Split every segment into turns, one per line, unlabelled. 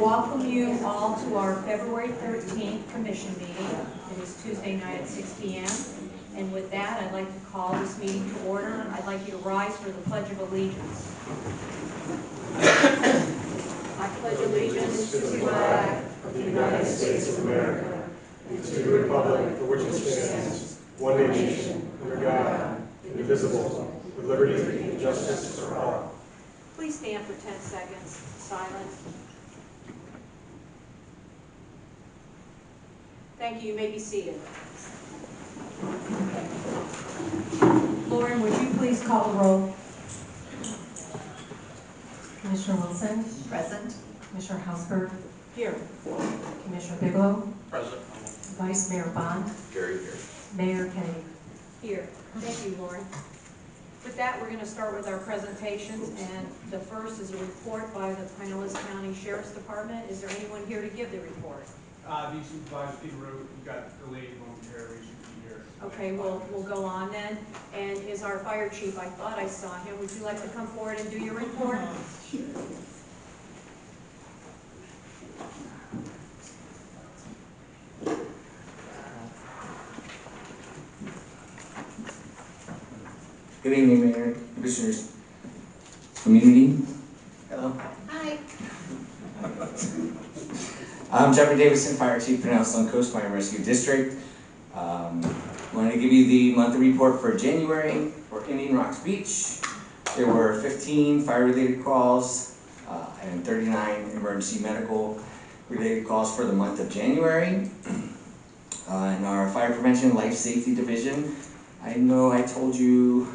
welcome you all to our February 13th commission meeting. It is Tuesday night at 6 p.m. And with that, I'd like to call this meeting to order. I'd like you to rise for the Pledge of Allegiance. I pledge allegiance to the flag
of the United States of America and to the republic for which it stands, one nation, under God, indivisible, with liberty and justice for all.
Please stand for 10 seconds. Silence. Thank you. You may be seated. Lauren, would you please call the roll?
Commissioner Wilson?
Present.
Commissioner Hausberg?
Here.
Commissioner Bigelow?
Present.
Vice Mayor Bond?
Gary here.
Mayor Kennedy.
Here. Thank you, Lauren. With that, we're going to start with our presentations, and the first is a report by the Pinellas County Sheriff's Department. Is there anyone here to give the report?
The supervisor en route, we got delayed momentarily, should be here.
Okay, we'll go on then. And is our fire chief? I thought I saw him. Would you like to come forward and do your report?
Good evening, Mayor, Commissioners, community. Hello.
Hi.
I'm Jeffrey Davison, Fire Chief, Pinellas Coast Fire and Rescue District. Wanted to give you the monthly report for January for Indian Rocks Beach. There were 15 fire-related calls and 39 emergency medical-related calls for the month of January. In our Fire Prevention and Life Safety Division, I know I told you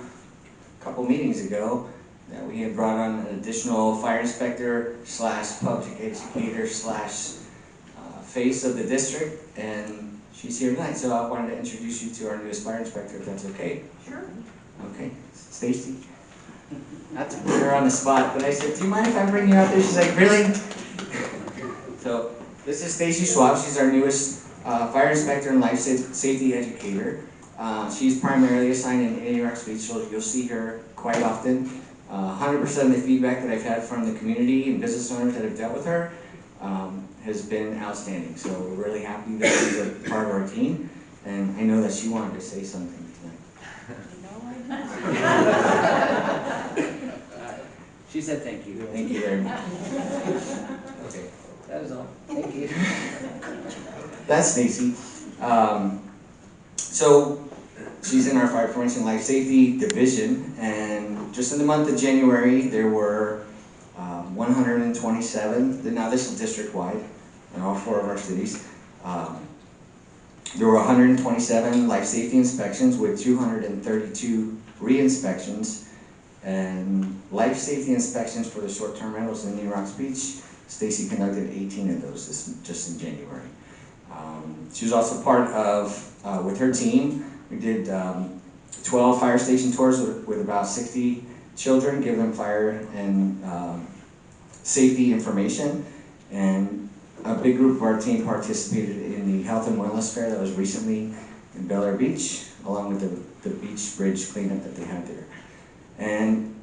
a couple meetings ago that we had brought on an additional fire inspector / public educator / face of the district, and she's here tonight, so I wanted to introduce you to our newest fire inspector, if that's okay.
Sure.
Okay, Stacy. Not to put her on the spot, but I said, do you mind if I bring you out there? She's like, really? So this is Stacy Schwab. She's our newest fire inspector and life safety educator. She's primarily assigned in Indian Rocks Beach, so you'll see her quite often. 100% of the feedback that I've had from the community and business owners that have dealt with her has been outstanding. So we're really happy that she's a part of our team, and I know that she wanted to say something tonight.
She said thank you.
Thank you very much. Okay.
That is all. Thank you.
That's Stacy. So she's in our Fire Prevention and Life Safety Division, and just in the month of January there were 127, now this is district-wide in all 4 of our cities. There were 127 life safety inspections with 232 re-inspections, and life safety inspections for the short-term rentals in Indian Rocks Beach. Stacy conducted 18 of those just in January. She was also part of, with her team, we did 12 fire station tours with about 60 children, give them fire and safety information. And a big group of our team participated in the Health and Wellness Fair that was recently in Bel Air Beach, along with the beach bridge cleanup that they had there. And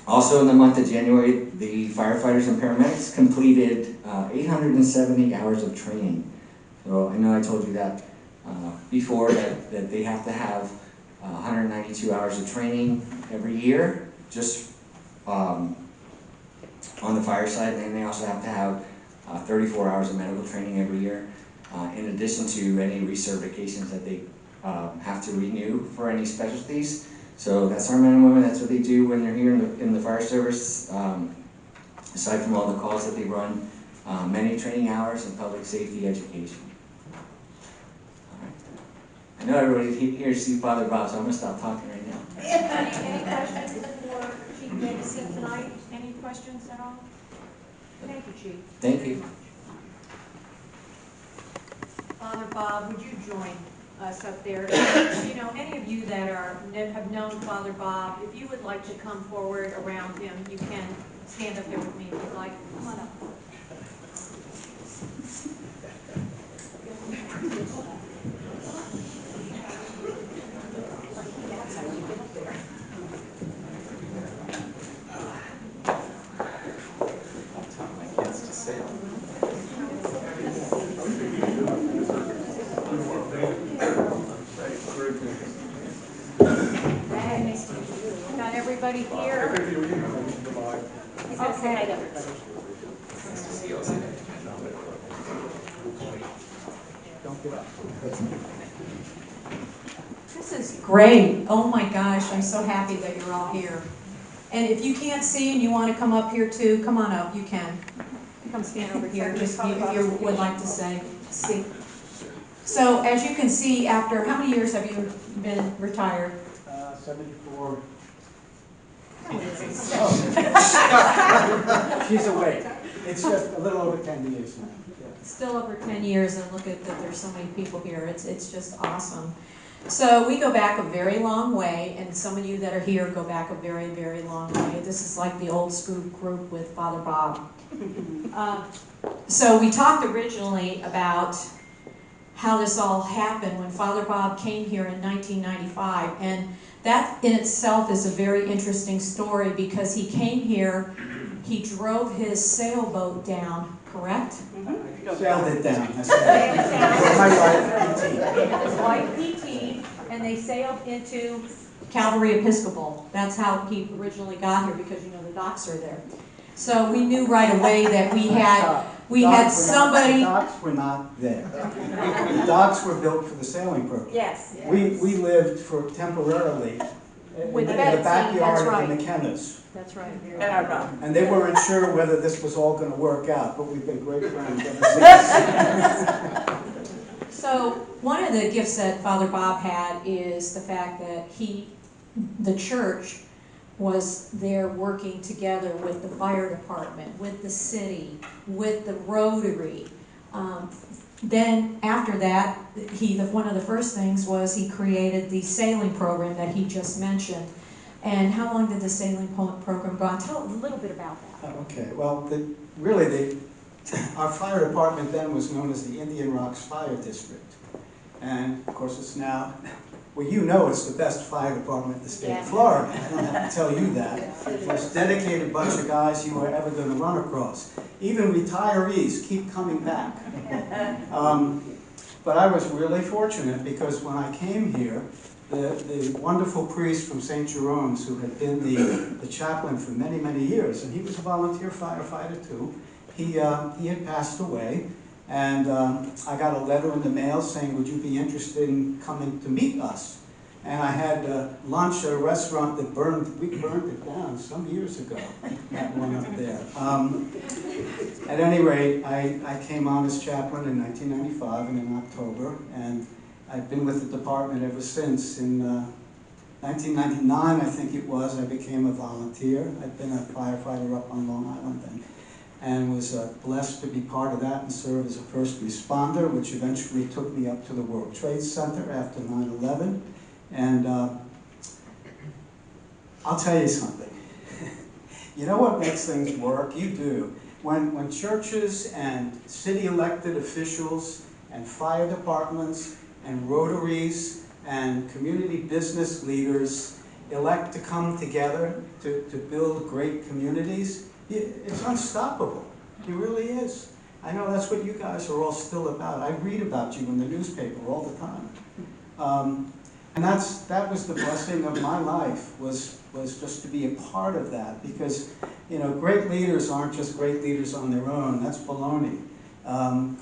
also in the month of January, the firefighters and paramedics completed 870 hours of training. So I know I told you that before, that they have to have 192 hours of training every year, just on the fire side, and they also have to have 34 hours of medical training every year, in addition to any recertifications that they have to renew for any specialties. So that's our men and women, that's what they do when they're here in the fire service. Aside from all the calls that they run, many training hours and public safety education. I know everybody here sees Father Bob, so I'm going to stop talking right now.
Any questions for Chief Davison tonight? Any questions at all? Thank you, Chief.
Thank you.
Father Bob, would you join us up there? You know, any of you that have known Father Bob, if you would like to come forward around him, you can stand up here with me if you'd like. Come on up. everybody here? Okay. This is great. Oh my gosh, I'm so happy that you're all here. And if you can't see and you want to come up here too, come on up, you can. Come stand over here, just if you would like to see. So as you can see, after, how many years have you been retired?
74. She's awake. It's just a little over 10 years now.
Still over 10 years, and look at that, there's so many people here. It's just awesome. So we go back a very long way, and some of you that are here go back a very, very long way. This is like the old school group with Father Bob. So we talked originally about how this all happened when Father Bob came here in 1995, and that in itself is a very interesting story because he came here, he drove his sailboat down, correct?
Sailed it down. I
Sailed it down.
My
His wife PT, and they sailed into Calvary Episcopal. That's how he originally got here because you know the docks are there. So we knew right away that we had somebody.
The docks were not there. The docks were built for the sailing program.
Yes.
We lived for temporarily
With
in
Betsy,
the backyard
that's
of
right.
the McKennas.
That's right.
And they weren't sure whether this was all going to work out, but we've been great friends ever since.
So one of the gifts that Father Bob had is the fact that the church was there working together with the fire department, with the city, with the Rotary. Then after that, one of the first things was he created the sailing program that he just mentioned. And how long did the sailing program go on? Tell a little bit about that.
Okay, well, our fire department then was known as the Indian Rocks Fire District. And of course it's now, well, you know it's the best fire department in the state of Florida. I don't have to tell you that. The most dedicated bunch of guys you were ever going to run across. Even retirees keep coming back. But I was really fortunate because when I came here, the wonderful priest from St. Jerome's, who had been the chaplain for many, many years, and he was a volunteer firefighter too, he had passed away, and I got a letter in the mail saying, would you be interested in coming to meet us? And I had lunch at a restaurant that we burned it down some years ago, that one up there. At any rate, I came on as chaplain in 1995 and in October, and I've been with the department ever since. In 1999, I think it was, I became a volunteer. I'd been a firefighter up on Long Island and was blessed to be part of that and serve as a first responder, which eventually took me up to the World Trade Center after 9/11. And I'll tell you something. You know what makes things work? You do. When churches and city elected officials and fire departments and Rotaries and community business leaders elect to come together to build great communities, it's unstoppable. It really is. I know that's what you guys are all still about. I read about you in the newspaper all the time. And that was the blessing of my life, was just to be a part of that, because great leaders aren't just great leaders on their own. That's baloney.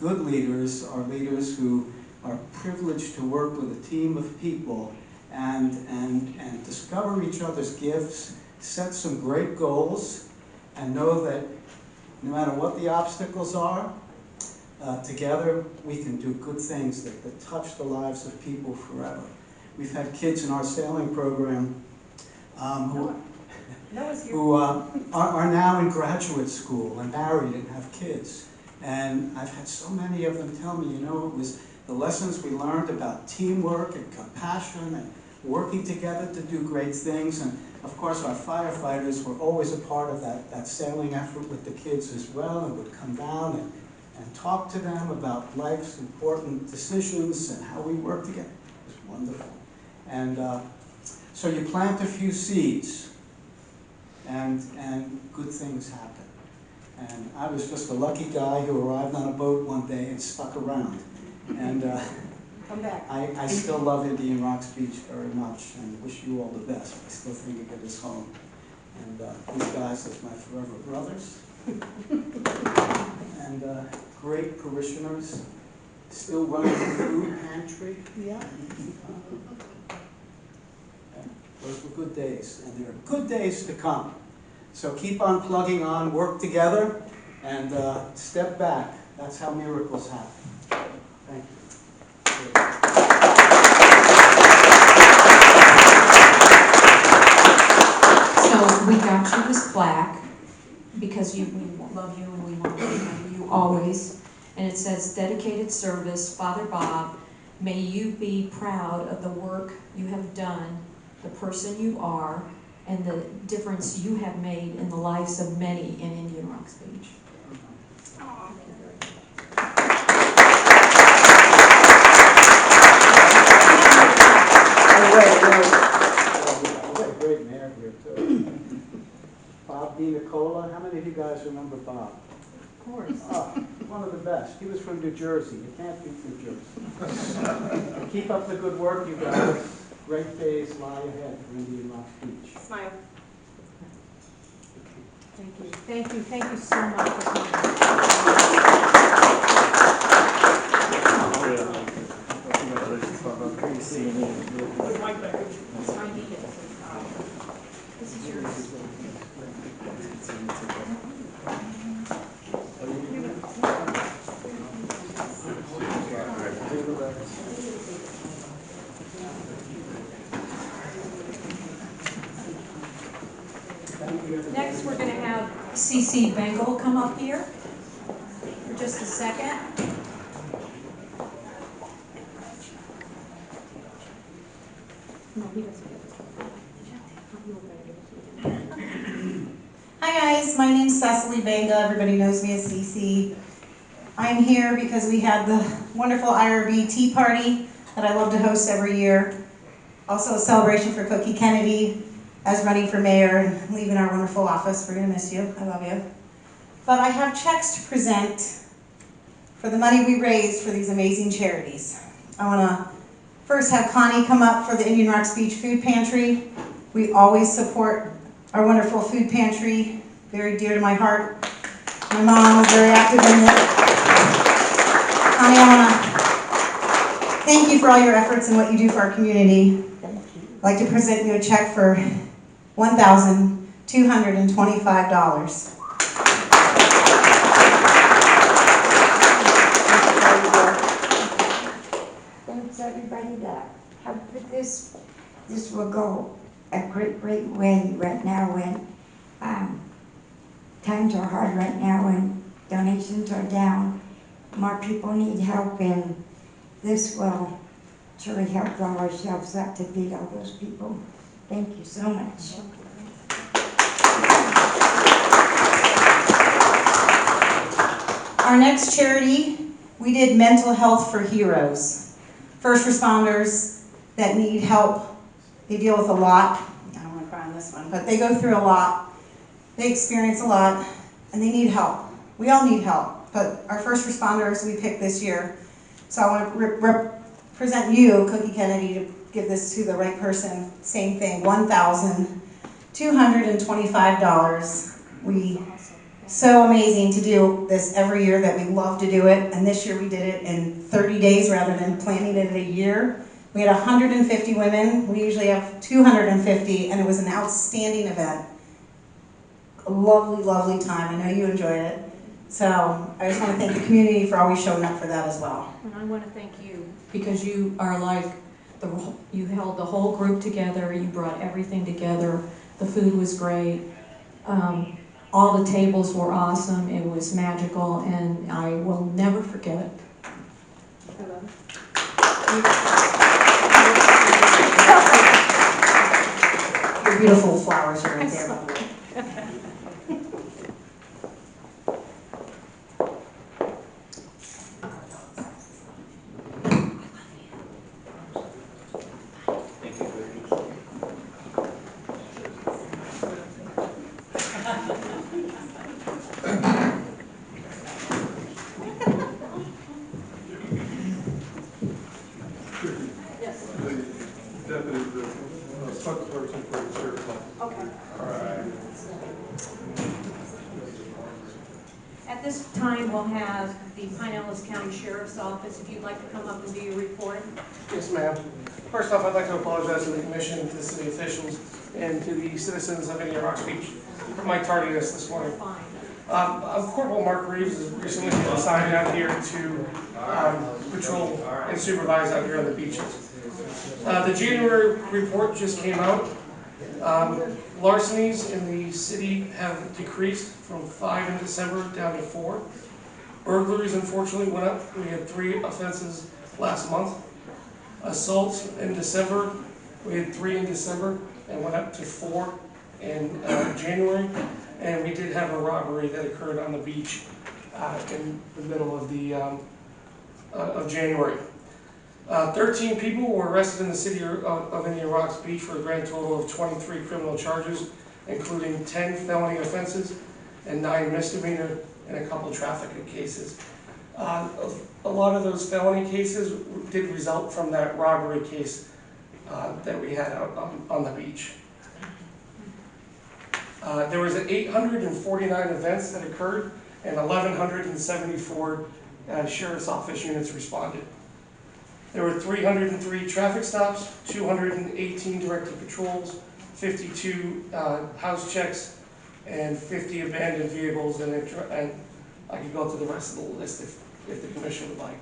Good leaders are leaders who are privileged to work with a team of people and discover each other's gifts, set some great goals, and know that no matter what the obstacles are, together we can do good things that touch the lives of people forever. We've had kids in our sailing program who are now in graduate school and married and have kids. And I've had so many of them tell me, it was the lessons we learned about teamwork and compassion and working together to do great things. And of course our firefighters were always a part of that sailing effort with the kids as well, and would come down and talk to them about life's important decisions and how we work together. It was wonderful. And so you plant a few seeds and good things happen. And I was just a lucky guy who arrived on a boat one day and stuck around. And
Come back.
I still love Indian Rocks Beach very much and wish you all the best. I still think of it as home. And these guys are my forever brothers. And great parishioners, still running the food pantry. Yeah. Those were good days, and there are good days to come. So keep on plugging on, work together, and step back. That's how miracles happen. Thank you.
So we got you this plaque because we love you and we want to remember you always. And it says, dedicated service, Father Bob, may you be proud of the work you have done, the person you are, and the difference you have made in the lives of many in Indian Rocks Beach.
We got a great mayor here too. Bob DiNicola, how many of you guys remember Bob?
Of course.
One of the best. He was from New Jersey. You can't beat New Jersey. Keep up the good work, you guys. Great days lie ahead for Indian Rocks Beach.
Smile. Thank you so much for coming.
Congratulations, Bob. Great seeing you.
This is yours. Next, we're going to have CC Bengal come up here for just a second.
Hi guys, my name's Cecily Vega. Everybody knows me as Cece. I'm here because we had the wonderful IRB Tea Party that I love to host every year. Also a celebration for Cookie Kennedy as running for mayor and leaving our wonderful office. We're gonna miss you, I love you. But I have checks to present for the money we raised for these amazing charities. I wanna first have Connie come up for the Indian Rocks Beach Food Pantry. We always support our wonderful food pantry, very dear to my heart. My mom was very active in it. Connie, I wanna thank you for all your efforts and what you do for our community. I'd like to present you a check for $1,225.
Thanks everybody that helped with this. This will go a great way right now when times are hard right now and donations are down. More people need help and this will surely help draw ourselves up to feed all those people. Thank you so much.
Our next charity, we did Mental Health for Heroes. First responders that need help. They deal with a lot. I don't want to cry on this one, but they go through a lot. They experience a lot, and they need help. We all need help, but our first responders we picked this year. So I want to represent you, Cookie Kennedy, to give this to the right person. Same thing, $1,225. So amazing to do this every year that we love to do it, and this year we did it in 30 days rather than planning it in a year. We had 150 women, we usually have 250, and it was an outstanding event. A lovely, lovely time, I know you enjoyed it. So I just want to thank the community for always showing up for that as well.
And I want to thank you because you are like, you held the whole group together, you brought everything together, the food was great. All the tables were awesome, it was magical, and I will never forget it.
Your beautiful flowers are right there, by the way.
Deputy, the spokesperson for the sheriff's office.
Okay.
All right.
this time, we'll have the Pinellas County Sheriff's Office, if you'd like to come up and do your report.
Yes, ma'am. First off, I'd like to apologize to the commission, to the city officials, and to the citizens of Indian Rock Beach for my tardiness this morning.
Fine.
Corporal Mark Reeves has recently been assigned out here to patrol and supervise out here on the beaches. The January report just came out. Larcenies in the city have decreased from 5 in December down to 4. Burglaries unfortunately went up. We had 3 offenses last month. Assaults in December, we had 3 in December and went up to 4 in January. And we did have a robbery that occurred on the beach in the middle of the of January. 13 people were arrested in the city of Indian Rocks Beach for a grand total of 23 criminal charges, including 10 felony offenses and 9 misdemeanor and a couple traffic cases. A lot of those felony cases did result from that robbery case that we had out on the beach. There was 849 events that occurred, and 1,174 sheriff's office units responded. There were 303 traffic stops, 218 directed patrols, 52 house checks, and 50 abandoned vehicles, and I could go through the rest of the list if the commission would like.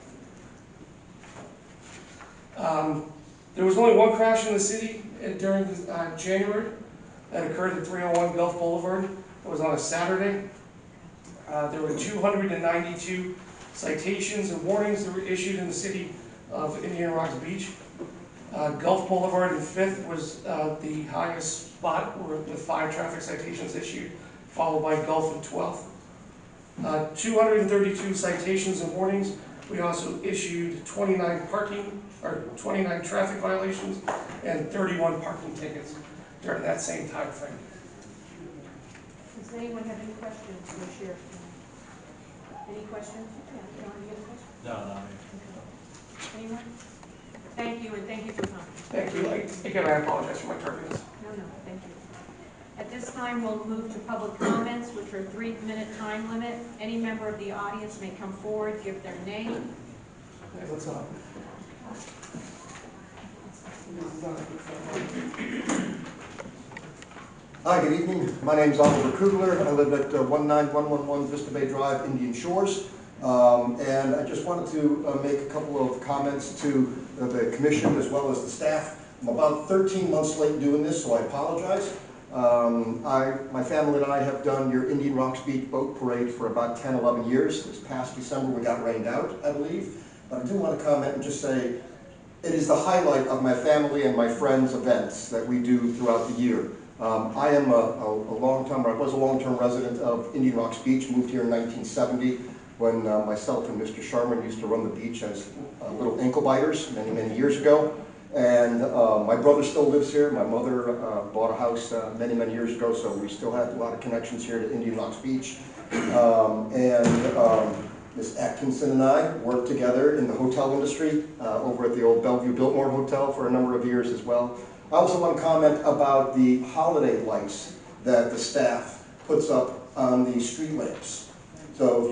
There was only 1 crash in the city during January. That occurred at 301 Gulf Boulevard. It was on a Saturday. There were 292 citations and warnings that were issued in the city of Indian Rocks Beach. Gulf Boulevard in 5th was the highest spot with 5 traffic citations issued, followed by Gulf in 12th. 232 citations and warnings. We also issued 29 traffic violations and 31 parking tickets during that same time frame.
Does anyone have any questions for the sheriff? Any questions? Yeah, John, do you have a question?
No, not me.
Okay. Anyone? Thank you, and thank you for coming.
Thank you. Again, I apologize for my tardiness.
No, thank you. At this time, we'll move to public comments, which are a 3-minute time limit. Any member of the audience may come forward, give their name.
Okay, let's
Hi, good evening. My name is Oliver Kugler. I live at 19111 Vista Bay Drive, Indian Shores. And I just wanted to make a couple of comments to the commission as well as the staff. I'm about 13 months late doing this, so I apologize. My family and I have done your Indian Rocks Beach boat parade for about 10, 11 years. This past December we got rained out, I believe. But I do want to comment and just say it is the highlight of my family and my friends' events that we do throughout the year. I am I was a long-term resident of Indian Rocks Beach, moved here in 1970 when myself and Mr. Sharman used to run the beach as little ankle biters many, many years ago. And my brother still lives here. My mother bought a house many, many years ago, so we still have a lot of connections here to Indian Rocks Beach. Ms. Atkinson and I worked together in the hotel industry over at the old Bellevue Biltmore Hotel for a number of years as well. I also want to comment about the holiday lights that the staff puts up on the street lamps. So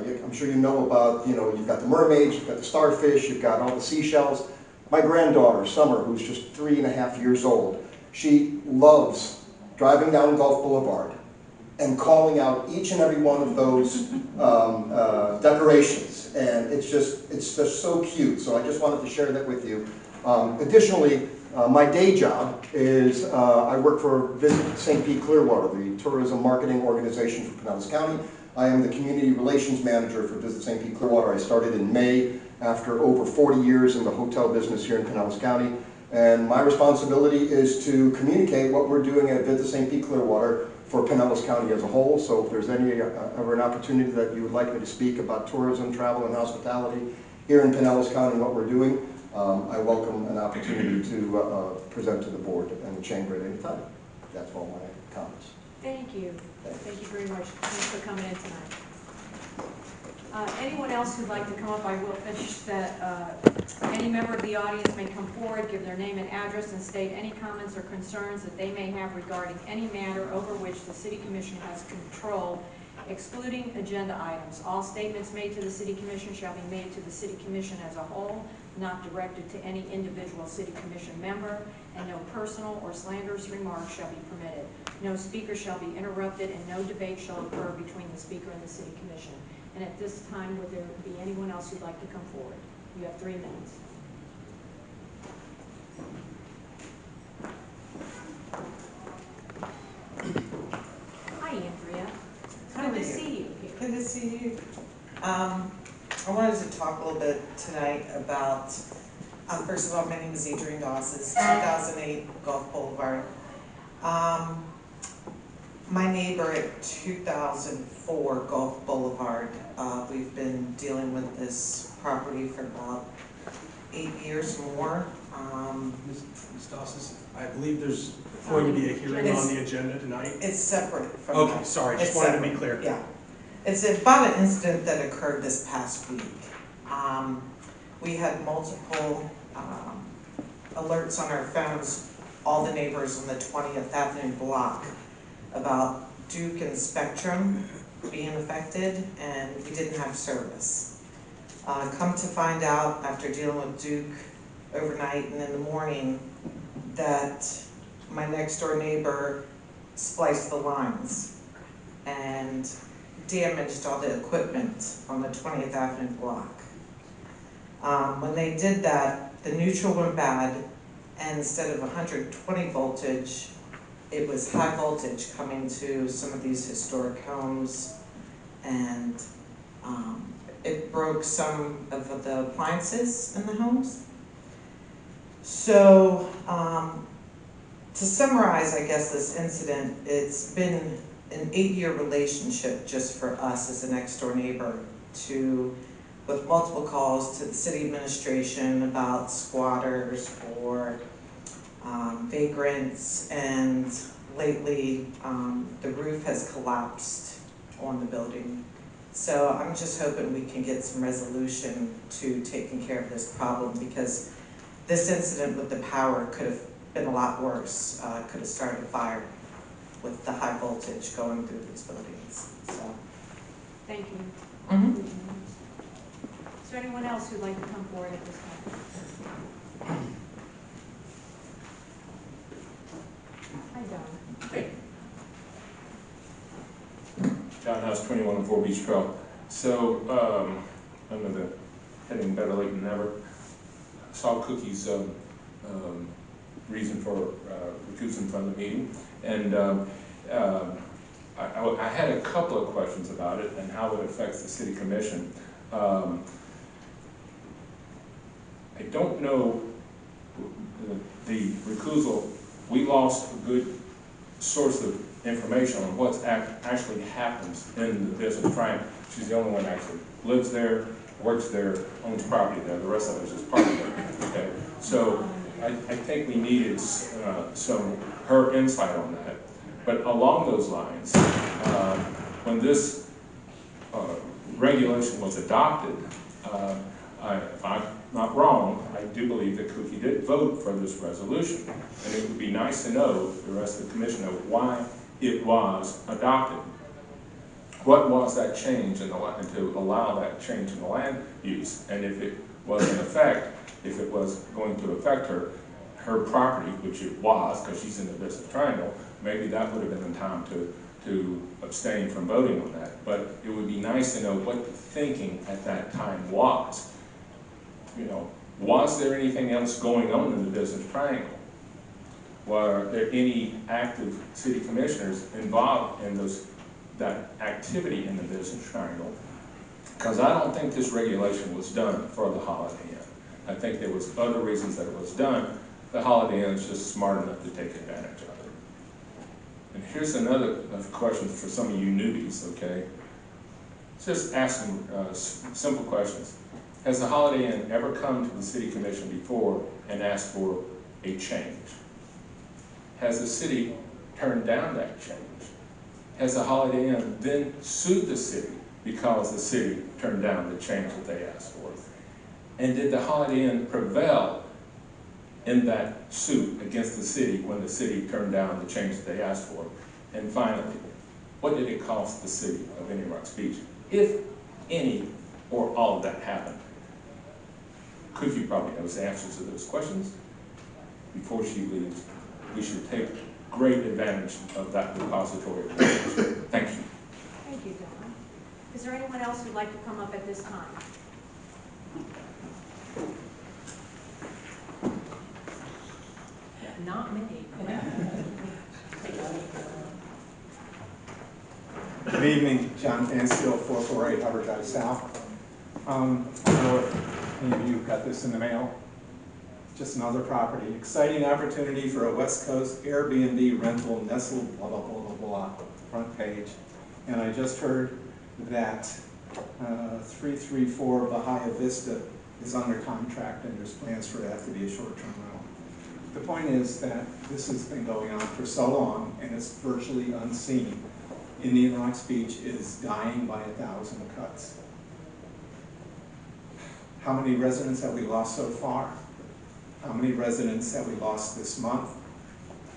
if I'm sure you know about, you've got the mermaids, you've got the starfish, you've got all the seashells. My granddaughter, Summer, who's just 3.5 years old, she loves driving down Gulf Boulevard and calling out each and every one of those decorations. And it's just so cute. So I just wanted to share that with you. Additionally, my day job is I work for Visit St. Pete Clearwater, the tourism marketing organization for Pinellas County. I am the community relations manager for Visit St. Pete Clearwater. I started in May after over 40 years in the hotel business here in Pinellas County. And my responsibility is to communicate what we're doing at Visit St. Pete Clearwater for Pinellas County as a whole. So if there's ever an opportunity that you would like me to speak about tourism, travel, and hospitality here in Pinellas County and what we're doing, I welcome an opportunity to present to the board and the chamber at any time. That's all my comments.
Thank you. Thank you very much. Thanks for coming in tonight. Anyone else who'd like to come up, I will finish that. Any member of the audience may come forward, give their name and address, and state any comments or concerns that they may have regarding any matter over which the City Commission has control. excluding agenda items. All statements made to the City Commission shall be made to the City Commission as a whole, not directed to any individual City Commission member, and no personal or slanderous remarks shall be permitted. No speaker shall be interrupted, and no debate shall occur between the speaker and the City Commission. And at this time, would there be anyone else who'd like to come forward? You have 3 minutes. Hi, Andrea. Good to see you here.
Good to see you. I wanted to talk a little bit tonight about, first of all, my name is Adrienne Dawes, 2008 Gulf Boulevard. My neighbor at 2004 Gulf Boulevard, we've been dealing with this property for about 8 years more.
Ms. Dawes, I believe there's going to be a hearing on the agenda tonight.
It's separate from that.
Okay, sorry, just wanted to be clear.
Yeah. It's about an incident that occurred this past week. We had multiple alerts on our phones, all the neighbors on the 20th Avenue block, about Duke and Spectrum being affected, and we didn't have service. Come to find out, after dealing with Duke overnight and in the morning, that my next door neighbor spliced the lines and damaged all the equipment on the 20th Avenue block. When they did that, the neutral went bad, and instead of 120 voltage, it was high voltage coming to some of these historic homes, and it broke some of the appliances in the homes. So, to summarize, I guess, this incident, it's been an 8-year relationship just for us as a next door neighbor, with multiple calls to the city administration about squatters or vagrants, and lately the roof has collapsed on the building. So I'm just hoping we can get some resolution to taking care of this problem, because this incident with the power could have been a lot worse. Could have started a fire with the high voltage going through these buildings. So.
Thank you.
Mm-hmm.
Is there anyone else who'd like to come forward at this time? Hi, Don.
Hey. John House, 2104 Beach Trail. So, under the heading Better Late Than Never, saw Cookie's reason for recusing from the meeting, and I had a couple of questions about it and how it affects the City Commission. I don't know the recusal. We lost a good source of information on what's actually happens in the business triangle. She's the only one that actually lives there, works there, owns property there. The rest of us is part of it. Okay, so I think we needed her insight on that. But along those lines, when this regulation was adopted, if I'm not wrong, I do believe that Cookie did vote for this resolution. And it would be nice to know, the rest of the commission, know why it was adopted. What was that change in the land, to allow that change in the land use? And if it was in effect, if it was going to affect her property, which it was, because she's in the business triangle, maybe that would have been the time to abstain from voting on that. But it would be nice to know what the thinking at that time was. You know, was there anything else going on in the business triangle? Were there any active city commissioners involved in that activity in the business triangle? Because I don't think this regulation was done for the Holiday Inn. I think there was other reasons that it was done. The Holiday Inn is just smart enough to take advantage of it. And here's another question for some of you newbies, okay? Just asking simple questions. Has the Holiday Inn ever come to the City Commission before and asked for a change? Has the city turned down that change? Has the Holiday Inn then sued the city because the city turned down the change that they asked for? And did the Holiday Inn prevail in that suit against the city when the city turned down the change that they asked for? And finally, What did it cost the city of Indian Rocks Beach, if any or all of that happened? Cookie probably knows the answers to those questions. Before she leaves, we should take great advantage of that repository of knowledge. Thank you.
Thank you, Don. Is there anyone else who'd like to come up at this time? Not me.
Good evening, John Fansfield, 448 Hubbard Drive South. I don't know if any of you got this in the mail. Just another property. Exciting opportunity for a West Coast Airbnb rental nestled blah, blah, blah, blah, blah, front page. And I just heard that 334 Bahia Vista is under contract and there's plans for that to be a short-term rental. The point is that this has been going on for so long and it's virtually unseen. Indian Rocks Beach is dying by 1,000 cuts. How many residents have we lost so far? How many residents have we lost this month?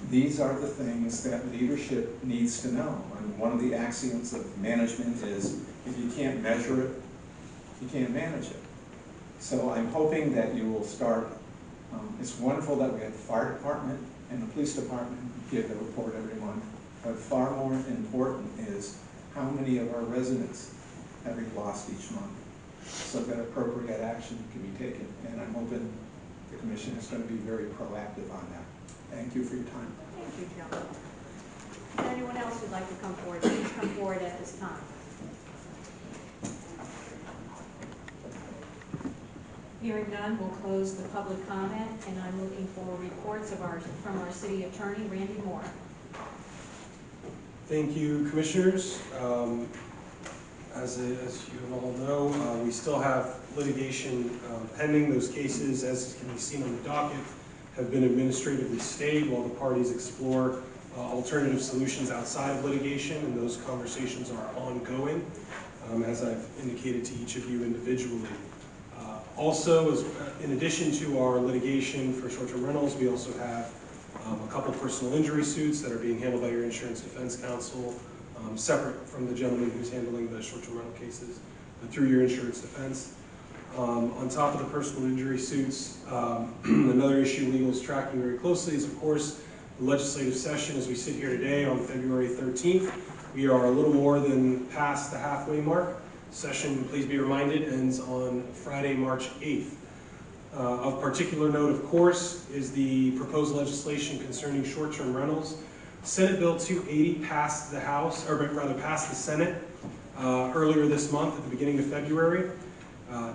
These are the things that leadership needs to know. And one of the axioms of management is if you can't measure it, you can't manage it. So I'm hoping that you will start. It's wonderful that we have the fire department and the police department give a report every month. But far more important is how many of our residents have we lost each month, so that appropriate action can be taken. And I'm hoping the commission is going to be very proactive on that. Thank you for your time.
Thank you, John. Is there anyone else who'd like to come forward? Please come forward at this time. Hearing none, we'll close the public comment, and I'm looking for reports from our city attorney, Randy Moore.
Thank you, commissioners. As you all know, we still have litigation pending. Those cases, as can be seen on the docket, have been administratively stayed while the parties explore alternative solutions outside of litigation, and those conversations are ongoing, as I've indicated to each of you individually. Also, in addition to our litigation for short-term rentals, we also have a couple personal injury suits that are being handled by your insurance defense counsel, separate from the gentleman who's handling the short-term rental cases through your insurance defense. On top of the personal injury suits, another issue legal is tracking very closely is, of course, the legislative session. As we sit here today on February 13th, we are a little more than past the halfway mark. Session, please be reminded, ends on Friday, March 8th. Of particular note, of course, is the proposed legislation concerning short-term rentals. Senate Bill 280 passed the House, or rather passed the Senate earlier this month at the beginning of February.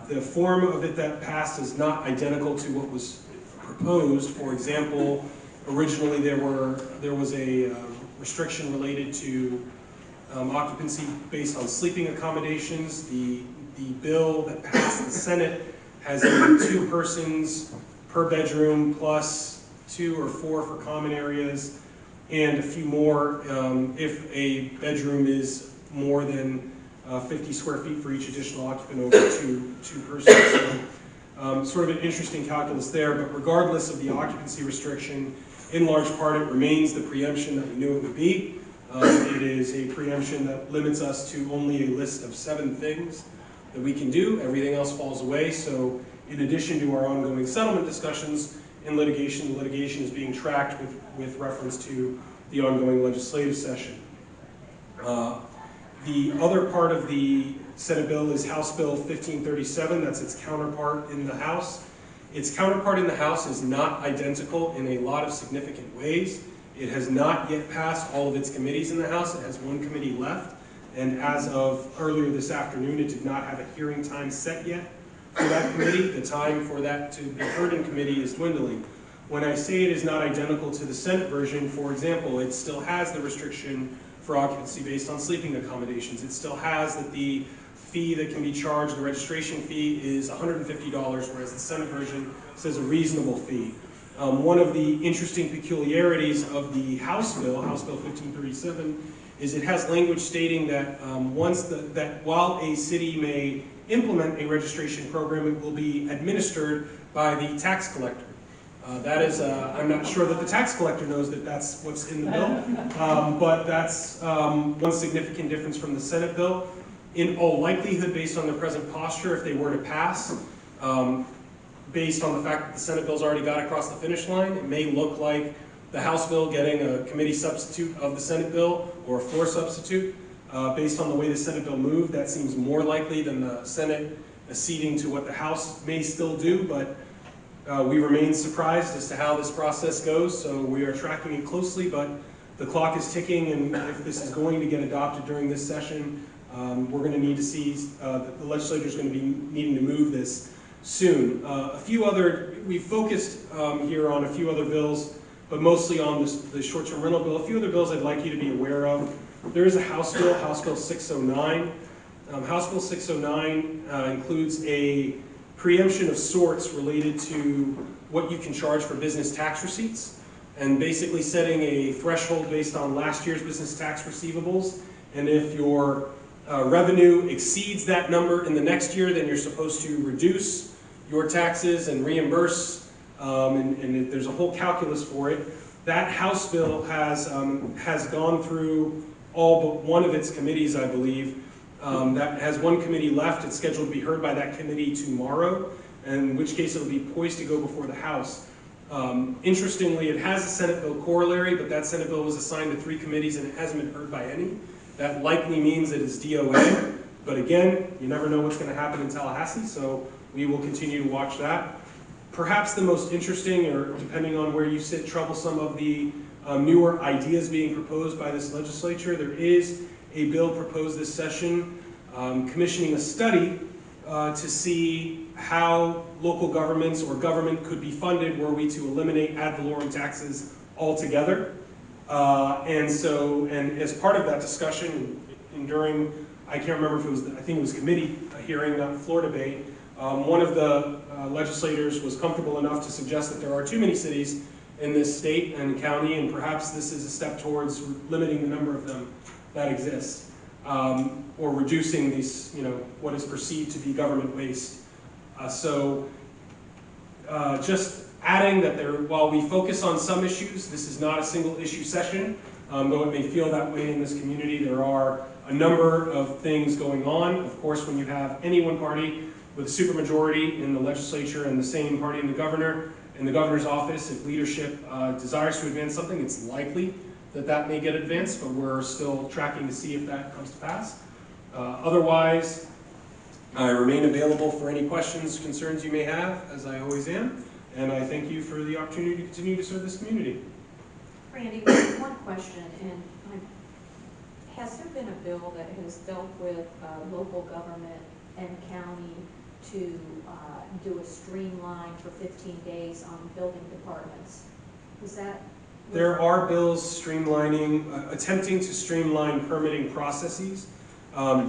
The form of it that passed is not identical to what was proposed. For example, originally there was a restriction related to occupancy based on sleeping accommodations. The bill that passed the Senate has 2 persons per bedroom plus 2 or 4 for common areas, and a few more if a bedroom is more than 50 square feet for each additional occupant over two persons. So, sort of an interesting calculus there, but regardless of the occupancy restriction, in large part it remains the preemption that we knew it would be. It is a preemption that limits us to only a list of 7 things that we can do. Everything else falls away. So in addition to our ongoing settlement discussions in litigation, the litigation is being tracked with reference to the ongoing legislative session. The other part of the Senate bill is House Bill 1537. That's its counterpart in the House. Its counterpart in the House is not identical in a lot of significant ways. It has not yet passed all of its committees in the House. It has 1 committee left. And as of earlier this afternoon, it did not have a hearing time set yet for that committee. The time for that to be heard in committee is dwindling. When I say it is not identical to the Senate version, for example, it still has the restriction for occupancy based on sleeping accommodations. It still has that the fee that can be charged, the registration fee, is $150, whereas the Senate version says a reasonable fee. One of the interesting peculiarities of the House Bill 1537, is it has language stating that that while a city may implement a registration program, it will be administered by the tax collector. That is, I'm not sure that the tax collector knows that that's what's in the bill, but that's one significant difference from the Senate bill. In all likelihood, based on their present posture, if they were to pass, based on the fact that the Senate bill's already got across the finish line, it may look like the House bill getting a committee substitute of the Senate bill or a floor substitute. Based on the way the Senate bill moved, that seems more likely than the Senate acceding to what the House may still do, but we remain surprised as to how this process goes, so we are tracking it closely, but the clock is ticking, and if this is going to get adopted during this session, we're going to need to see, the legislature is going to be needing to move this soon. We've focused here on a few other bills, but mostly on the short-term rental bill. A few other bills I'd like you to be aware of. There is a House Bill 609. House Bill 609 includes a preemption of sorts related to what you can charge for business tax receipts, and basically setting a threshold based on last year's business tax receivables. And if your revenue exceeds that number in the next year, then you're supposed to reduce your taxes and reimburse, and there's a whole calculus for it. That House bill has gone through all but one of its committees, I believe. That has one committee left. It's scheduled to be heard by that committee tomorrow, in which case it'll be poised to go before the House. Interestingly, it has a Senate bill corollary, but that Senate bill was assigned to 3 committees and it hasn't been heard by any. That likely means it is DOA, but again, you never know what's going to happen in Tallahassee, so we will continue to watch that. Perhaps the most interesting, or depending on where you sit, troublesome of the newer ideas being proposed by this legislature, there is a bill proposed this session commissioning a study to see how local governments or government could be funded were we to eliminate ad valorem taxes altogether. And as part of that discussion, and during, I can't remember if it was, I think it was committee hearing, not floor debate, one of the legislators was comfortable enough to suggest that there are too many cities in this state and county, and perhaps this is a step towards limiting the number of them that exist, or reducing these, what is perceived to be government waste. Just adding that while we focus on some issues, this is not a single issue session, though it may feel that way in this community. There are a number of things going on. Of course, when you have any one party with a supermajority in the legislature and the same party in the governor's office, if leadership desires to advance something, it's likely that may get advanced, but we're still tracking to see if that comes to pass. Otherwise, I remain available for any questions, concerns you may have, as I always am, and I thank you for the opportunity to continue to serve this community.
Randy, one question, and has there been a bill that has dealt with local government and county to do a streamline for 15 days on building departments? Is that?
There are bills streamlining, attempting to streamline permitting processes.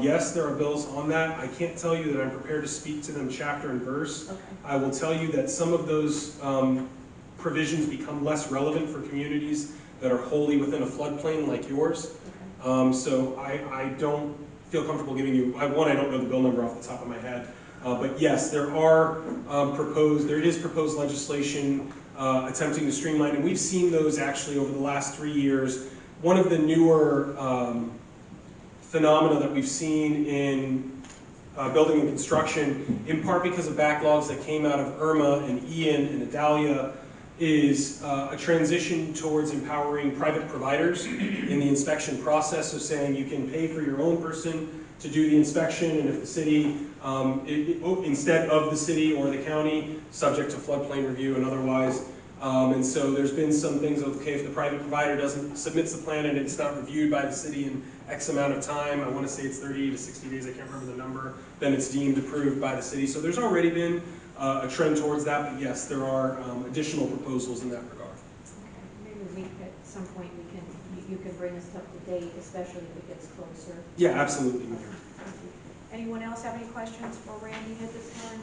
Yes, there are bills on that. I can't tell you that I'm prepared to speak to them chapter and verse. Okay. I will tell you that some of those provisions become less relevant for communities that are wholly within a floodplain like yours. Okay. So I don't feel comfortable giving you, I don't know the bill number off the top of my head. But yes, there is proposed legislation attempting to streamline, and we've seen those actually over the last 3 years. One of the newer phenomena that we've seen in building and construction, in part because of backlogs that came out of Irma and Ian and Idalia, is a transition towards empowering private providers in the inspection process, so saying you can pay for your own person to do the inspection, and if the city, instead of the city or the county, subject to floodplain review and otherwise. And so there's been some things of, okay, if the private provider submits the plan and it's not reviewed by the city in X amount of time, I want to say it's 30 to 60 days, I can't remember the number, then it's deemed approved by the city. So there's already been a trend towards that, but yes, there are additional proposals in that regard.
Okay, maybe at some point you can bring us up to date, especially if it gets closer.
Yeah, absolutely.
Anyone else have any questions for Randy at this time?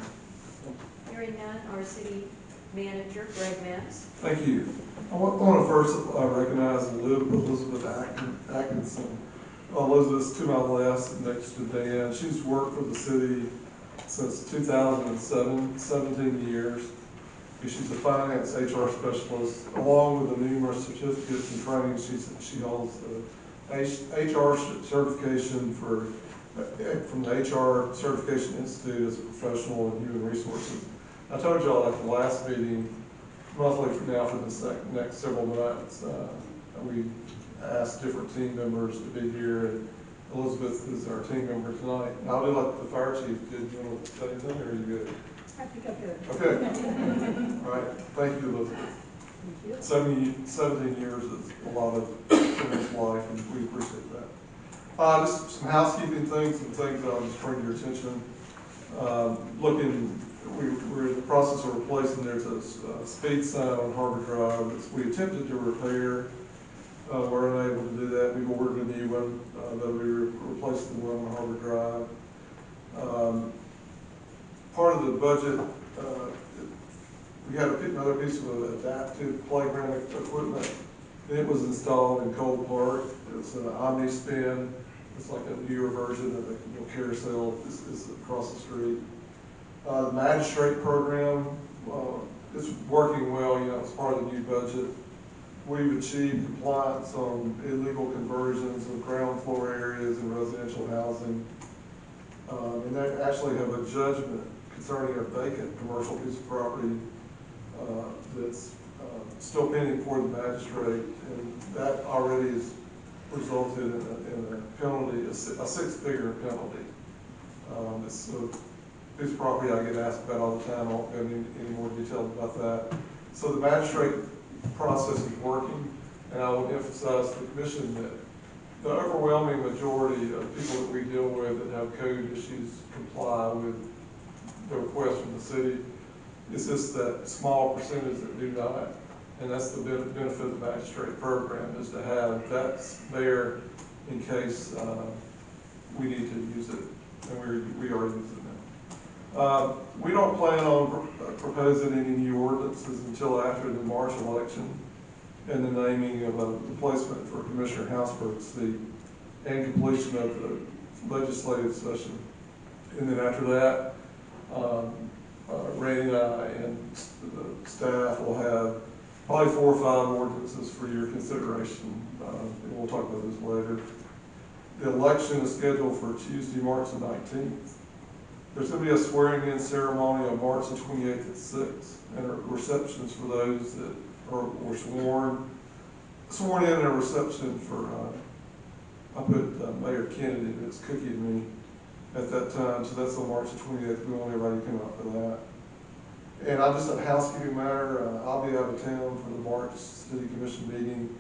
Hearing none, our city manager, Greg Metz.
Thank you. I want to first recognize Elizabeth Atkinson. Elizabeth's to my left, next to Dan. She's worked for the city since 2007, 17 years. She's a finance HR specialist, along with the numerous certificates and trainings she holds. HR certification from the HR Certification Institute as a professional in human resources. I told y'all at the last meeting, monthly from now for the next several months, we asked different team members to be here, and Elizabeth is our team member tonight. And I'll do like the fire chief did. You want to say anything, or are you good?
I think I'm good.
Okay. All right. Thank you, Elizabeth. 17 years is a lot of someone's life, and we appreciate that. Just some housekeeping things, some things that I'll just bring to your attention. We're in the process of replacing, there's a speed sign on Harbor Drive that we attempted to repair. We're unable to do that. We've ordered a new one, though we're replacing the one on Harbor Drive. Part of the budget, we had another piece of adaptive playground equipment. It was installed in Cole Park. It's an OmniSpin. It's like a newer version of the carousel is across the street. The magistrate program is working well. It's part of the new budget. We've achieved compliance on illegal conversions of ground floor areas in residential housing. And they actually have a judgment concerning a vacant commercial piece of property that's still pending for the magistrate, and that already has resulted in a penalty, a six-figure penalty. It's a piece of property I get asked about all the time. I won't go into any more detail about that. So the magistrate process is working, and I will emphasize to the commission that the overwhelming majority of people that we deal with that have code issues comply with the request from the city. It's just that small percentage that do not, and that's the benefit of the magistrate program, is to have that there in case we need to use it, and we are using it. We don't plan on proposing any new ordinances until after the March election and the naming of a replacement for Commissioner Hausberg's seat and completion of the legislative session. And then after that, Randy and I and the staff will have probably 4 or 5 ordinances for your consideration, and we'll talk about this later. The election is scheduled for Tuesday, March the 19th. There's going to be a swearing-in ceremony on March the 28th at 6, and receptions for those that were sworn in, and a reception for, I put Mayor Kennedy, that's Cookie and me, at that time, so that's on March the 28th. We want everybody to come out for that. And just a housekeeping matter, I'll be out of town for the March City Commission meeting.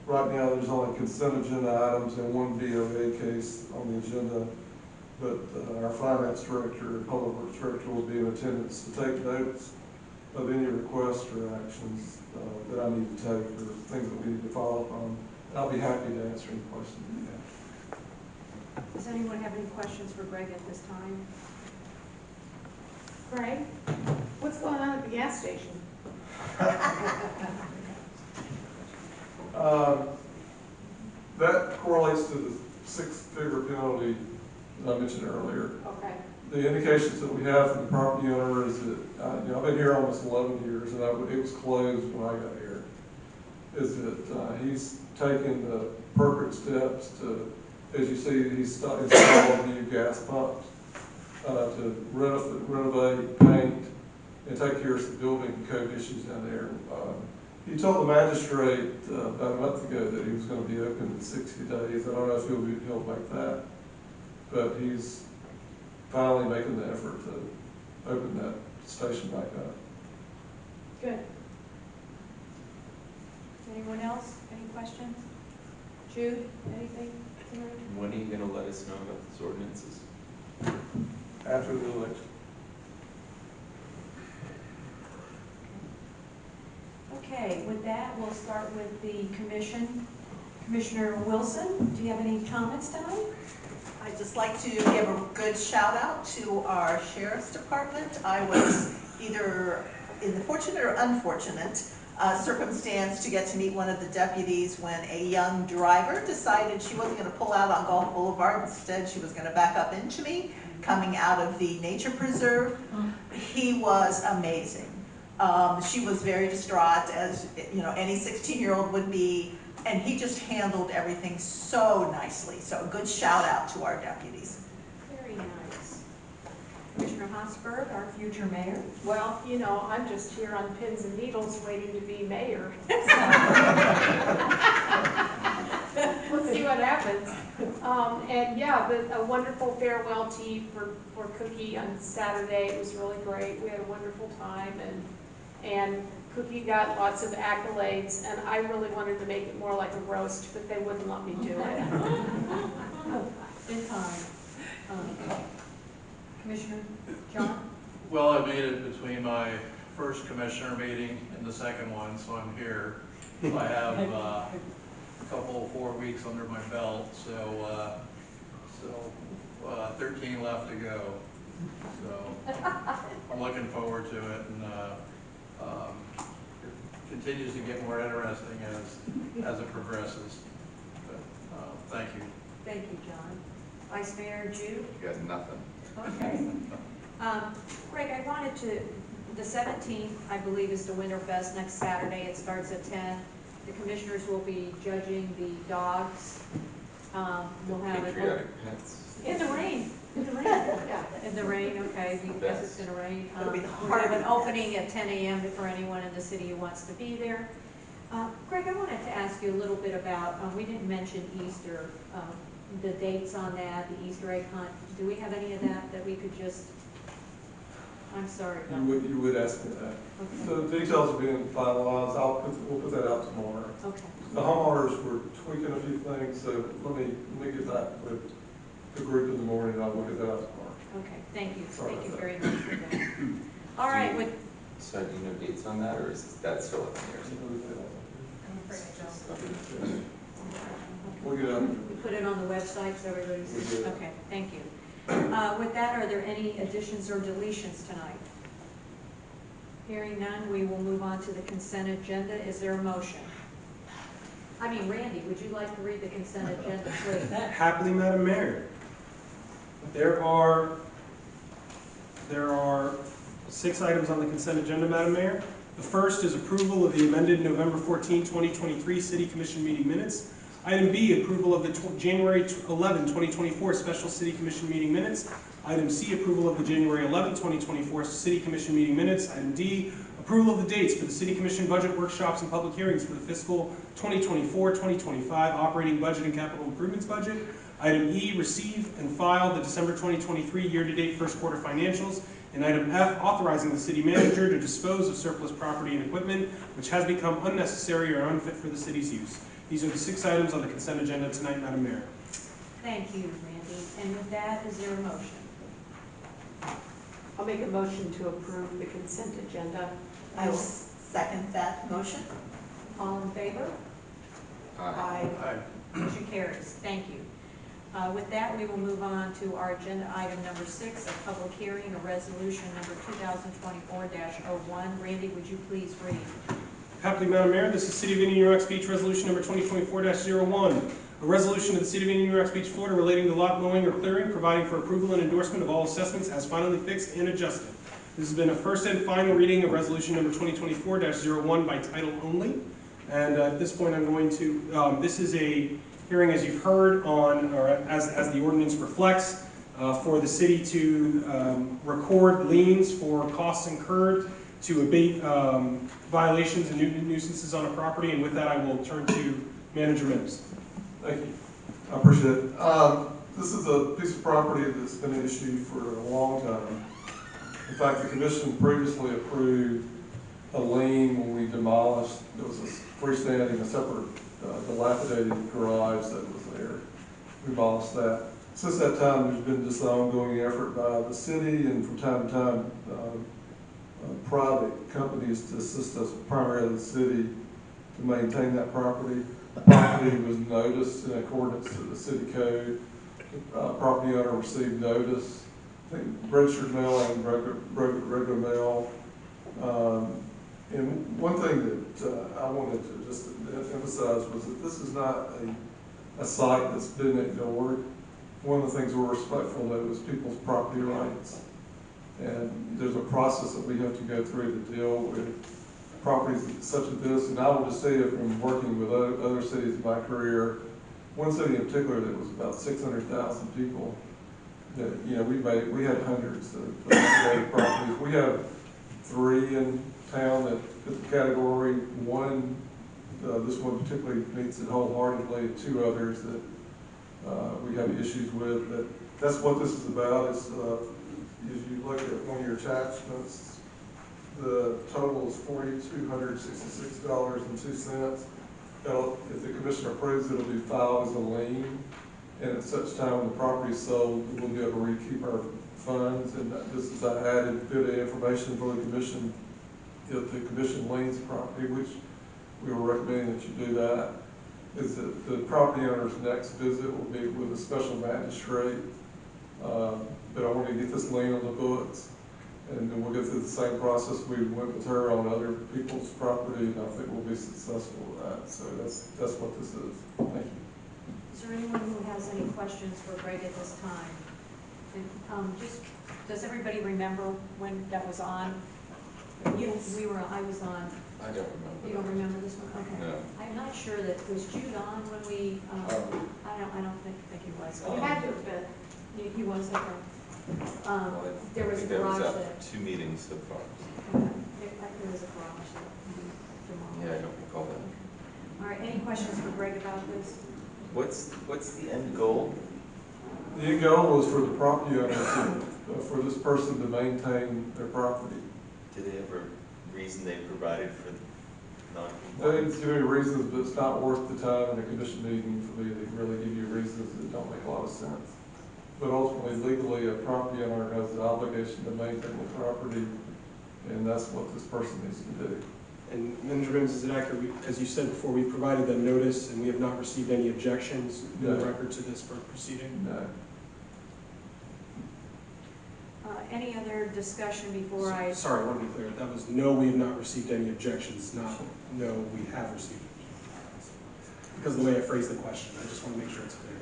Right now, there's only consent agenda items and one BOA case on the agenda, but our finance director and public works director will be in attendance to take notes of any requests or actions that I need to take, or things that we need to follow up on. And I'll be happy to answer any questions that you have.
Does anyone have any questions for Greg at this time? Greg, what's going on at the gas station?
That correlates to the 6-figure penalty that I mentioned earlier.
Okay.
The indications that we have from the property owner is that, I've been here almost 11 years, and it was closed when I got here, is that he's taken the appropriate steps to, as you see, he's installed new gas pumps to renovate, paint, and take care of some building code issues down there. He told the magistrate about a month ago that he was going to be open in 60 days. I don't know if he'll make that, but he's finally making the effort to open that station back up.
Good. Anyone else? Any questions? Jude, anything?
When are you going to let us know about these ordinances?
After the election.
Okay, with that, we'll start with the commission. Commissioner Wilson, do you have any comments tonight?
I'd just like to give a good shout out to our sheriff's department. I was either in the fortunate or unfortunate circumstance to get to meet one of the deputies when a young driver decided she wasn't going to pull out on Gulf Boulevard. Instead, she was going to back up into me, coming out of the nature preserve. He was amazing. She was very distraught, as you know, any 16-year-old would be, and he just handled everything so nicely. So a good shout out to our deputies.
Very nice. Commissioner Hosberg, our future mayor.
Well, you know, I'm just here on pins and needles waiting to be mayor. We'll see what happens. And yeah, a wonderful farewell tea for Cookie on Saturday. It was really great. We had a wonderful time, and Cookie got lots of accolades, and I really wanted to make it more like a roast, but they wouldn't let me do it.
In time. Commissioner John?
Well, I made it between my first commissioner meeting and the second one, so I'm here. So I have a couple, 4 weeks under my belt, so 13 left to go. So I'm looking forward to it, and it continues to get more interesting as it progresses. But thank you.
Thank you, John. Vice Mayor Jude?
You got nothing.
Okay. Greg, I wanted to, the 17th, I believe, is the Winterfest next Saturday. It starts at 10. The commissioners will be judging the dogs. We'll have
Patriotic pets.
in the rain. In the rain. Yeah, in the rain. Okay, because it's going to rain. We'll have an opening at 10 a.m. for anyone in the city who wants to be there. Greg, I wanted to ask you a little bit about. We didn't mention Easter. The dates on that, the Easter egg hunt. Do we have any of that we could just? I'm sorry.
You would ask me that.
Okay.
So the details are being finalized. We'll put that out tomorrow.
Okay.
The homeowners were tweaking a few things, so let me get back with the group in the morning, and I'll look at that out tomorrow.
Okay, thank you.
Sorry
Thank you
about
very much for that. All right, with.
So do you know dates on that, or is that still up in the air?
We'll get out.
We put it on the website so everybody sees. Okay, thank you. With that, are there any additions or deletions tonight? Hearing none, we will move on to the consent agenda. Is there a motion? I mean, Randy, would you like to read the consent agenda, please?
Happily, Madam Mayor. There are 6 items on the consent agenda, Madam Mayor. The first is approval of the amended November 14, 2023 City Commission meeting minutes. Item B, approval of the January 11, 2024 Special City Commission meeting minutes. Item C, approval of the January 11, 2024 City Commission meeting minutes. Item D, approval of the dates for the City Commission budget workshops and public hearings for the fiscal 2024-2025 operating budget and capital improvements budget. Item E, receive and file the December 2023 year-to-date first quarter financials. And item F, authorizing the city manager to dispose of surplus property and equipment which has become unnecessary or unfit for the city's use. These are the 6 items on the consent agenda tonight, Madam Mayor.
Thank you, Randy. And with that, is there a motion?
I'll make a motion to approve the consent agenda.
I will second that motion.
All in favor?
Aye.
Motion carries. Thank you. With that, we will move on to our agenda item number 6, a public hearing, a resolution number 2024-01. Randy, would you please read?
Happily, Madam Mayor, this is City of Indian Rocks Beach Resolution Number 2024-01, a resolution of the City of Indian Rocks Beach, Florida relating to lot mowing or clearing, providing for approval and endorsement of all assessments as finally fixed and adjusted. This has been a first and final reading of Resolution Number 2024-01 by title only. And at this point, I'm going to, this is a hearing, as you've heard, on, or as the ordinance reflects, for the city to record liens for costs incurred to abate violations and nuisances on a property. And with that, I will turn to Manager Mims.
Thank you. I appreciate it. This is a piece of property that's been an issue for a long time. In fact, the commission previously approved a lien when we demolished, there was a freestanding, a separate dilapidated garage that was there. We demolished that. Since that time, there's been just an ongoing effort by the city and from time to time, private companies to assist us, primarily the city, to maintain that property. The property was noticed in accordance to the city code. The property owner received notice, I think registered mail and regular mail. And one thing that I wanted to just emphasize was that this is not a site that's been ignored. One of the things we're respectful of is people's property rights. And there's a process that we have to go through to deal with properties such as this. And I will just say it from working with other cities in my career, one city in particular that was about 600,000 people, that, you know, we had hundreds of properties. We have 3 in town that fit the category. One, this one particularly meets it wholeheartedly, and 2 others that we have issues with. But that's what this is about. Is if you look at one of your attachments, the total is $4,266.02. If the commissioner approves, it'll be filed as a lien, and at such time when the property is sold, we'll be able to recoup our funds. And this is an added bit of information for the commission. If the commission liens the property, which we will recommend that you do that, is that the property owner's next visit will be with a special magistrate. But I want to get this lien on the books, and then we'll go through the same process we went with her on other people's property, and I think we'll be successful with that. So that's what this is. Thank you.
Is there anyone who has any questions for Greg at this time? And, does everybody remember when that was on? I was on.
I don't remember.
You don't remember this one? Okay.
No.
I'm not sure that, was Jude on when we, I don't think he was.
You had to have been.
He was, okay. There was a
I think that was
garage
up
that.
2 meetings so far.
Okay. There was a garage that we demolished.
Yeah, I don't recall that.
All right, any questions for Greg about this?
What's the end goal?
The end goal was for the property owner for this person to maintain their property.
Do they have a reason they provided for the
They
non-compliance?
give you reasons, but it's not worth the time in a commission meeting for me to really give you reasons that don't make a lot of sense. But ultimately, legally, a property owner has an obligation to maintain the property, and that's what this person needs to do.
And Manager Mims, is it accurate, as you said before, we provided them notice and we have not received any objections in the
No.
record to this proceeding?
No.
Any other discussion before I?
Sorry, I want to be clear. That was no, we have not received any objections, not no, we have received objections. Because of the way I phrased the question, I just want to make sure it's clear.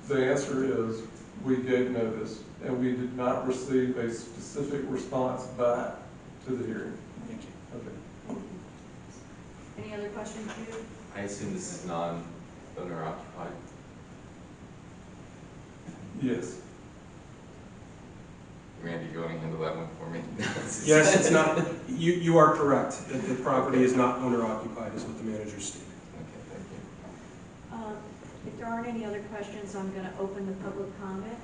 The answer is, we gave notice, and we did not receive a specific response back to the hearing.
Thank you.
Okay.
Any other questions, Jude?
I assume this is non-owner occupied.
Yes.
Randy, you want to handle that one for me?
Yes, it's not, you are correct, that the property is not owner occupied, is what the manager stated.
Okay, thank you.
If there aren't any other questions, I'm going to open the public comment.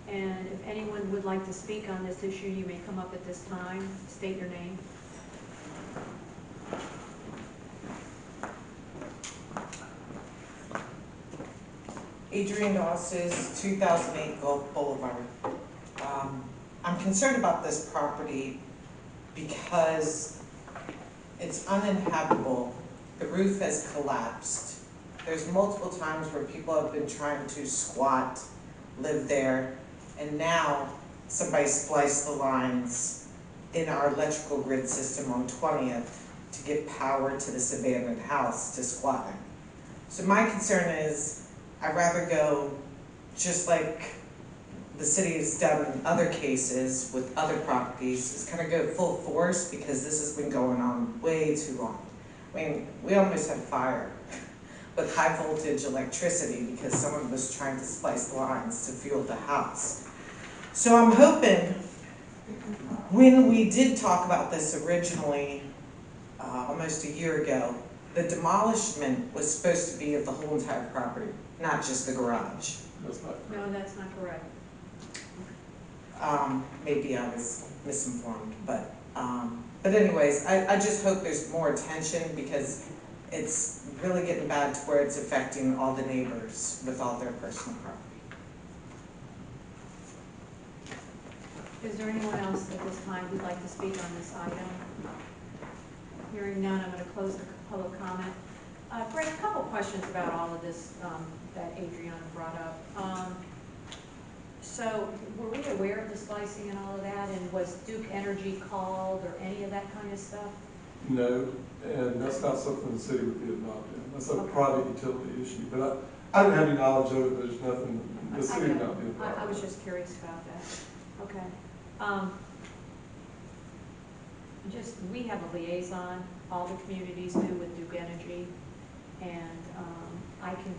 And if anyone would like to speak on this issue, you may come up at this time. State your name.
Adrienne Doss's 2008 Gulf Boulevard. I'm concerned about this property because it's uninhabitable. The roof has collapsed. There's multiple times where people have been trying to squat, live there, and now somebody spliced the lines in our electrical grid system on 20th to get power to this abandoned house to squat in. So my concern is, I'd rather go just like the city has done in other cases with other properties, is kind of go full force because this has been going on way too long. I mean, we almost had fire with high voltage electricity because someone was trying to splice the lines to fuel the house. So I'm hoping, when we did talk about this originally, almost a year ago, the demolishment was supposed to be of the whole entire property, not just the garage.
That's not correct.
No, that's not correct.
Maybe I was misinformed, but anyways, I just hope there's more attention because it's really getting bad to where it's affecting all the neighbors with all their personal property.
Is there anyone else at this time who'd like to speak on this item? Hearing none, I'm going to close the public comment. Greg, a couple questions about all of this that Adrienne brought up. So were we aware of the splicing and all of that, and was Duke Energy called or any of that kind of stuff?
No, and that's not something the city would be involved in. That's a
Okay.
private utility issue, but I didn't have any knowledge of it. There's nothing, the city would not be involved.
I was just curious about that. Okay. just, we have a liaison, all the communities do with Duke Energy, and I can,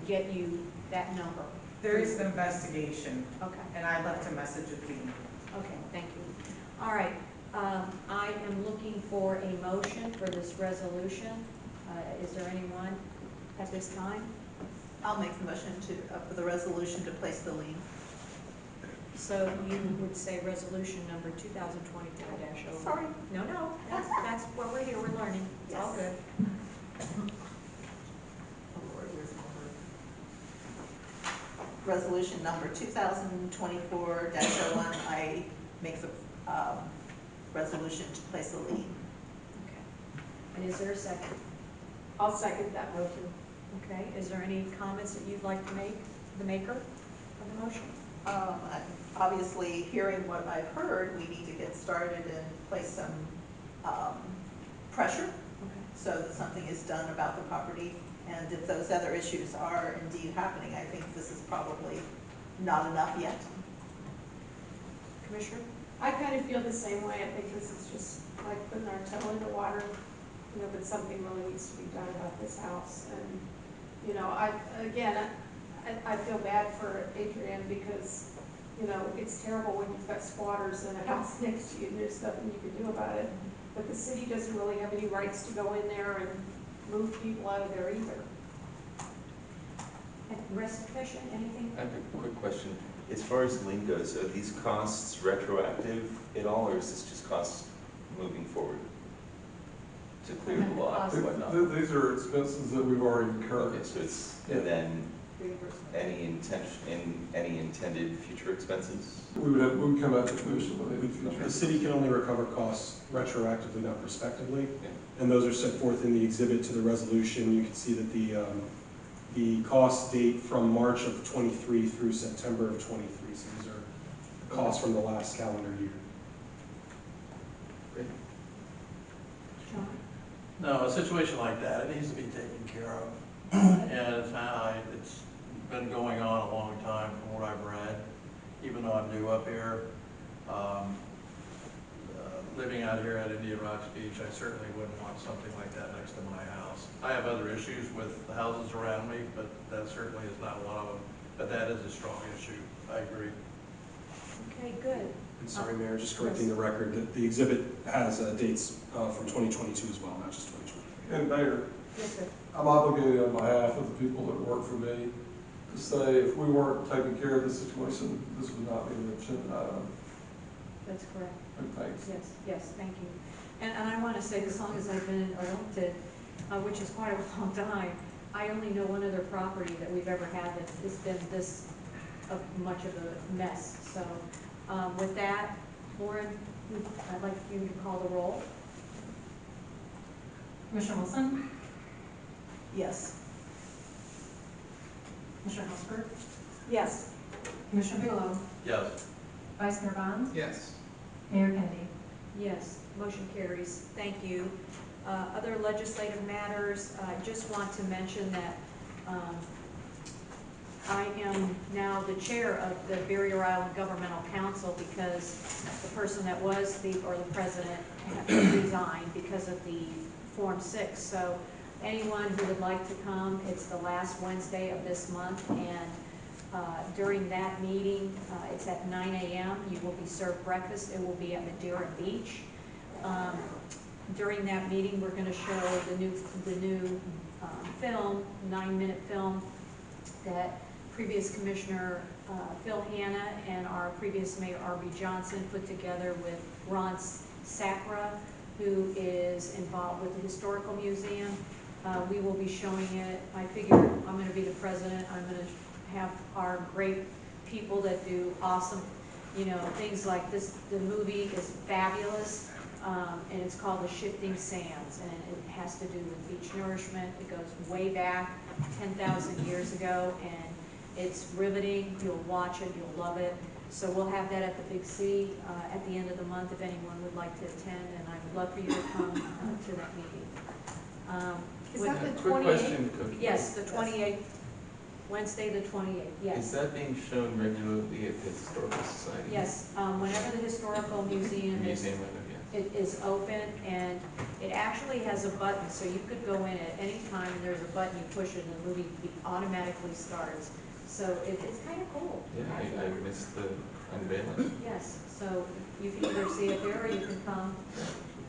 get you that number.
There is an investigation,
Okay.
and I left a message with Dean.
Okay, thank you. All right, I am looking for a motion for this resolution. Is there anyone at this time?
I'll make the motion for the resolution to place the lien.
So you would say resolution number 2024-0.
Sorry.
No, that's what we're here, we're learning. It's all
Yes.
good.
Resolution number 2024-01, I make the resolution to place the lien.
Okay. And is there a second?
I'll second that motion.
Okay, is there any comments that you'd like to make, the maker of the motion?
Obviously, hearing what I've heard, we need to get started and place some pressure so that something is done about the property. And if those other issues are indeed happening, I think this is probably not enough yet.
Commissioner?
I kind of feel the same way. I think this is just like putting our toe in the water, but something really needs to be done about this house. And, I feel bad for Adrienne because, it's terrible when you've got squatters in a house next to you and there's nothing you can do about it. But the city doesn't really have any rights to go in there and move people out of there either.
And rest of the commission, anything?
I have a quick question. As far as the lien goes, are these costs retroactive at all, or is this just costs moving forward to clear the lot and whatnot?
These are expenses that we've already incurred.
Okay, so it's, and then any intended future expenses?
We would come back to the commission with any future.
The city can only recover costs retroactively, not prospectively, and those are set forth in the exhibit to the resolution. You can see that the cost date from March of '23 through September of '23, so these are the costs from the last calendar year.
John?
No, a situation like that, it needs to be taken care of. And it's been going on a long time from what I've read, even though I'm new up here. Living out here at Indian Rocks Beach, I certainly wouldn't want something like that next to my house. I have other issues with the houses around me, but that certainly is not one of them. But that is a strong issue, I agree.
Okay, good.
And sorry, Mayor, just correcting the record, that the exhibit has dates from 2022 as well, not just 2020.
And Mayor,
Yes, sir.
I'm obligated on behalf of the people that work for me to say if we weren't taking care of this situation, this would not be an agenda item.
That's correct.
And thanks.
Yes, thank you. And I want to say, as long as I've been elected, which is quite a long time, I only know one other property that we've ever had that has been this much of a mess. So with that, Lauren, I'd like you to call the roll.
Commissioner Wilson?
Yes.
Commissioner Houseberg?
Yes.
Commissioner Bigelow?
Yes.
Vice Mayor Bond?
Yes.
Mayor Kennedy?
Yes, motion carries. Thank you. Other legislative matters, I just want to mention that I am now the chair of the Barrier Island Governmental Council because the person that was the president resigned because of the Form 6. So anyone who would like to come, it's the last Wednesday of this month, and during that meeting, it's at 9 a.m. You will be served breakfast. It will be at Madeira Beach. During that meeting, we're going to show the new film, 9-minute film that previous Commissioner Phil Hanna and our previous Mayor R.B. Johnson put together with Ron Sacra, who is involved with the Historical Museum. We will be showing it. I figure I'm going to be the president. I'm going to have our great people that do awesome, things like this. The movie is fabulous, and it's called The Shifting Sands, and it has to do with beach nourishment. It goes way back 10,000 years ago, and it's riveting. You'll watch it, you'll love it. So we'll have that at the Big C at the end of the month if anyone would like to attend, and I would love for you to come to that meeting.
Is that the 28th?
Quick question, Cookie.
Yes, the 28th. Wednesday the 28th, yes.
Is that being shown regularly at the Historical Society?
Yes, whenever the Historical Museum is.
Museum, yes.
It is open, and it actually has a button, so you could go in at any time, and there's a button, you push it, and the movie automatically starts. So it's kind of cool.
Yeah, I missed the unveiling.
Yes, so you can either see it there, or you can come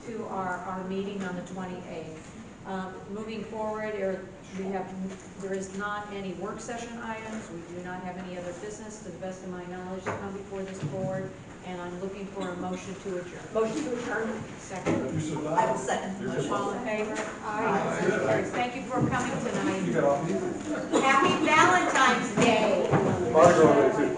to our meeting on the 28th. Moving forward, there is not any work session items. We do not have any other business, to the best of my knowledge, to come before this board, and I'm looking for a motion to adjourn.
Motion to adjourn.
Second.
I will second the motion.
All in favor? Aye. Thank you for coming tonight.
You got off easy.
Happy Valentine's Day.
Margot, too.